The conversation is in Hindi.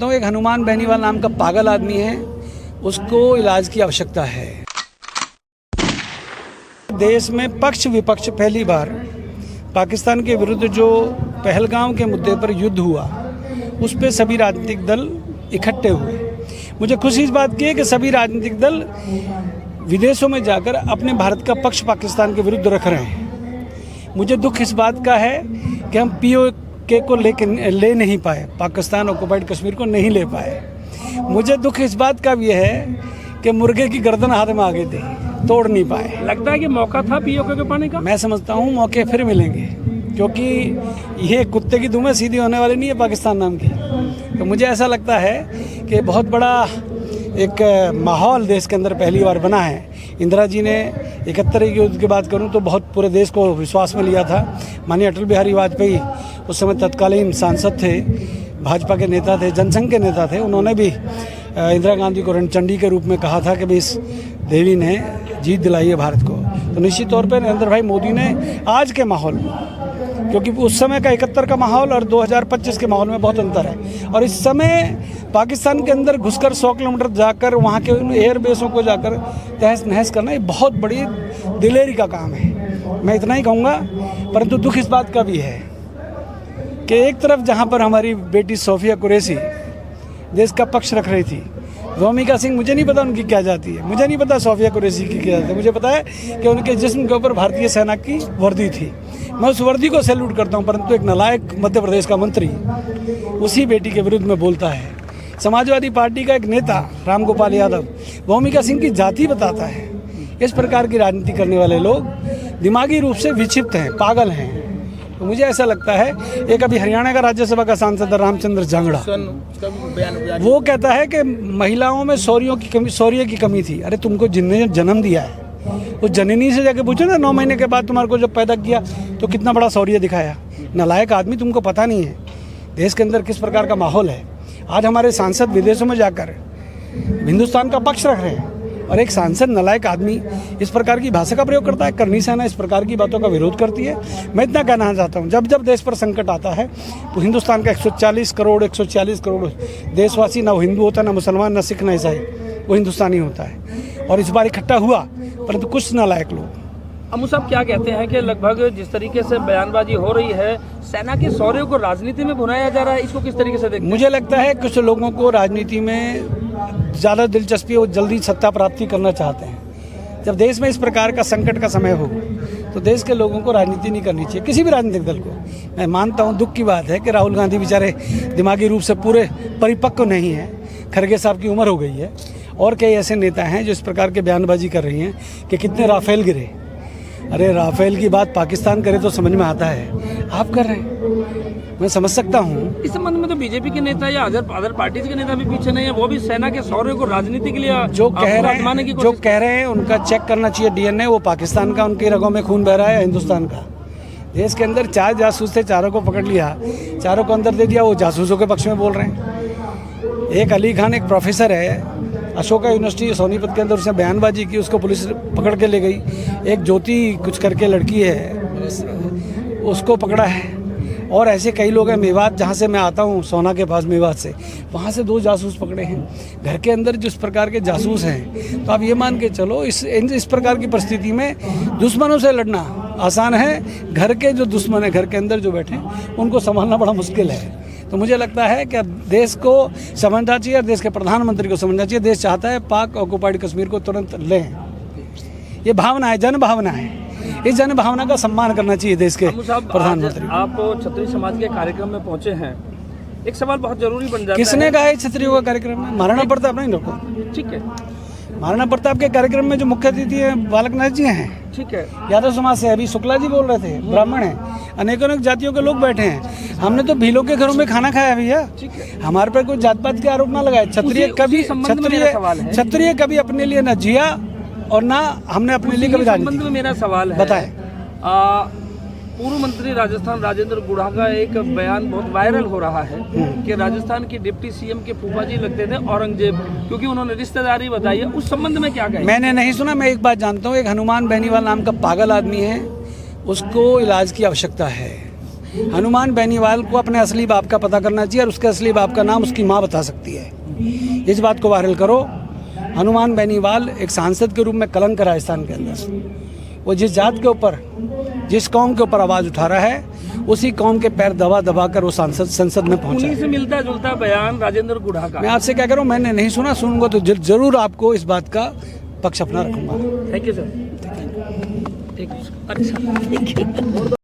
जानता हूँ, एक हनुमान बेनीवाल नाम का पागल आदमी है, उसको इलाज की आवश्यकता है। देश में पक्ष विपक्ष पहली बार पाकिस्तान के विरुद्ध जो पहलगाम के मुद्दे पर युद्ध हुआ, उस पर सभी राजनीतिक दल इकट्ठे हुए। मुझे खुशी इस बात की है कि सभी राजनीतिक दल विदेशों में जाकर अपने भारत का पक्ष पाकिस्तान के विरुद्ध रख रहे हैं। मुझे दुख इस बात का है कि हम POK को ले नहीं पाए, पाकिस्तान ऑक्युपाइड कश्मीर को नहीं ले पाए। मुझे दुख इस बात का भी है कि मुर्गे की गर्दन हाथ में आगे थी, तोड़ नहीं पाए। लगता है कि मौका था POK को पाने का। मैं समझता हूँ मौके फिर मिलेंगे, क्योंकि ये कुत्ते की दुम सीधी होने वाली नहीं है पाकिस्तान नाम की। तो मुझे ऐसा लगता है कि बहुत बड़ा एक माहौल देश के अंदर पहली बार बना है। इंदिरा जी ने 71 की युद्ध की बात करूं तो बहुत पूरे देश को विश्वास में लिया था। माननीय अटल बिहारी वाजपेयी उस समय तत्कालीन सांसद थे, भाजपा के नेता थे, जनसंघ के नेता थे। उन्होंने भी इंदिरा गांधी को रणचंडी के रूप में कहा था कि भाई इस देवी ने जीत दिलाई है भारत को। तो निश्चित तौर पर नरेंद्र भाई मोदी ने आज के माहौल में, क्योंकि उस समय का 71 का माहौल और 2025 के माहौल में बहुत अंतर है, और इस समय पाकिस्तान के अंदर घुसकर 100 किलोमीटर जाकर वहाँ के एयर बेसों को जाकर तहस नहस करना, ये बहुत बड़ी दिलेरी का काम है। मैं इतना ही कहूँगा, परंतु दुख इस बात का भी है कि एक तरफ जहाँ पर हमारी बेटी सोफिया कुरैशी देश का पक्ष रख रही थी, रोमिका सिंह, मुझे नहीं पता उनकी क्या जाती है, मुझे नहीं पता सोफिया कुरैशी की क्या जाती है, मुझे पता है कि उनके जिस्म के ऊपर भारतीय सेना की वर्दी थी। मैं उस वर्दी को सैल्यूट करता हूं, परंतु एक नालायक मध्य प्रदेश का मंत्री उसी बेटी के विरुद्ध में बोलता है। समाजवादी पार्टी का एक नेता राम गोपाल यादव रोमिका सिंह की जाति बताता है। इस प्रकार की राजनीति करने वाले लोग दिमागी रूप से विक्षिप्त हैं, पागल हैं। तो मुझे ऐसा लगता है, एक अभी हरियाणा का राज्यसभा का सांसद रामचंद्र जांगड़ा, वो कहता है कि महिलाओं में शौर्य की कमी थी। अरे तुमको जिनने जन्म दिया है, उस जननी से जाके पूछो ना, 9 महीने के बाद तुम्हारे को जब पैदा किया तो कितना बड़ा शौर्य दिखाया। नालायक आदमी, तुमको पता नहीं है देश के अंदर किस प्रकार का माहौल है। आज हमारे सांसद विदेशों में जाकर हिंदुस्तान का पक्ष रख रहे हैं, और एक सांसद नालायक आदमी इस प्रकार की भाषा का प्रयोग करता है। करनी सेना इस प्रकार की बातों का विरोध करती है। मैं इतना कहना चाहता हूँ, जब जब देश पर संकट आता है तो हिंदुस्तान का 140 करोड़ देशवासी, ना वो हिंदू होता, ना मुसलमान, ना सिख, ना ईसाई, वो हिंदुस्तानी होता है। और इस बार इकट्ठा हुआ, परंतु कुछ नालायक लोग। अमू साहब क्या कहते हैं कि लगभग जिस तरीके से बयानबाजी हो रही है, सेना के शौर्य को राजनीति में भुनाया जा रहा है, इसको किस तरीके से देखते हैं? मुझे लगता है कुछ लोगों को राजनीति में ज़्यादा दिलचस्पी, वो जल्दी सत्ता प्राप्ति करना चाहते हैं। जब देश में इस प्रकार का संकट का समय हो तो देश के लोगों को राजनीति नहीं करनी चाहिए, किसी भी राजनीतिक दल को। मैं मानता हूँ, दुख की बात है कि राहुल गांधी बेचारे दिमागी रूप से पूरे परिपक्व नहीं है। खरगे साहब की उम्र हो गई है, और कई ऐसे नेता हैं जो इस प्रकार के बयानबाजी कर रही हैं कि कितने राफेल गिरे। अरे राफेल की बात पाकिस्तान करे तो समझ में आता है, आप कर रहे हैं, मैं समझ सकता हूँ। इस संबंध में तो बीजेपी के नेता या अदर पार्टीज के नेता भी पीछे नहीं है, वो भी सेना के शौर्य को राजनीति के लिए जो कह रहे हैं उनका चेक करना चाहिए DNA। वो पाकिस्तान का उनकी रगों में खून बह रहा है, हिंदुस्तान का। देश के अंदर 4 जासूस थे, चारों को पकड़ लिया, चारों को अंदर दे दिया, वो जासूसों के पक्ष में बोल रहे हैं। एक अली खान, एक प्रोफेसर है अशोका यूनिवर्सिटी सोनीपत के अंदर, उसने बयानबाजी की, उसको पुलिस पकड़ के ले गई। एक ज्योति कुछ करके लड़की है, उसको पकड़ा है। और ऐसे कई लोग हैं। मेवात, जहाँ से मैं आता हूँ, सोना के पास मेवात से, वहाँ से 2 जासूस पकड़े हैं। घर के अंदर जिस प्रकार के जासूस हैं, तो आप ये मान के चलो, इस प्रकार की परिस्थिति में दुश्मनों से लड़ना आसान है। घर के जो दुश्मन है, घर के अंदर जो बैठे हैं, उनको संभालना बड़ा मुश्किल है। तो मुझे लगता है कि देश को समझना चाहिए, और देश के प्रधानमंत्री को समझना चाहिए। देश चाहता है पाक ऑक्युपाइड कश्मीर को तुरंत लें। ये भावना है, जन भावना है। इस जन भावना का सम्मान करना चाहिए देश के प्रधानमंत्री। आप क्षत्रिय समाज के कार्यक्रम में पहुंचे हैं, एक सवाल बहुत जरूरी बन जाता है। किसने कहा है क्षत्रियों का कार्यक्रम में? महाराणा प्रताप नहीं रखो, ठीक है। महाराणा प्रताप के कार्यक्रम में जो मुख्य अतिथि है बालकनाथ जी हैं, ठीक है। यादव समाज से अभी शुक्ला जी बोल रहे थे, ब्राह्मण हैं, अनेकों जातियों के लोग बैठे हैं। हमने तो भीलों के घरों में खाना खाया भैया, हमारे पर कोई जात पात के आरोप ना लगाए। क्षत्रिय कभी अपने लिए न जिया और ना हमने अपने लिए कभी राजनीति। मेरा सवाल है, बताएं। पूर्व मंत्री राजस्थान राजेंद्र गुढ़ा का एक बयान बहुत वायरल हो रहा है कि राजस्थान की डिप्टी CM के फूफा जी लगते थे औरंगजेब, क्योंकि उन्होंने रिश्तेदारी बताई है। उस संबंध में क्या कहें? मैंने नहीं सुना। मैं एक बात जानता हूँ, एक हनुमान बेनीवाल नाम का पागल आदमी है, उसको इलाज की आवश्यकता है। हनुमान बेनीवाल को अपने असली बाप का पता करना चाहिए और उसके असली बाप का नाम उसकी माँ बता सकती है। इस बात को वायरल करो। हनुमान बेनीवाल एक सांसद के रूप में कलंक है राजस्थान के अंदर। वो जिस जात के ऊपर, जिस कौम के ऊपर आवाज़ उठा रहा है, उसी कौम के पैर दबा दबा कर वो संसद में पहुंचा। उन्हीं से मिलता जुलता बयान राजेंद्र गुढ़ा का। मैं आपसे क्या कह रहा हूँ, मैंने नहीं सुना, सुनूंगा तो जरूर आपको इस बात का पक्ष अपना रखूंगा। Thank you sir. ठीक अच्छा।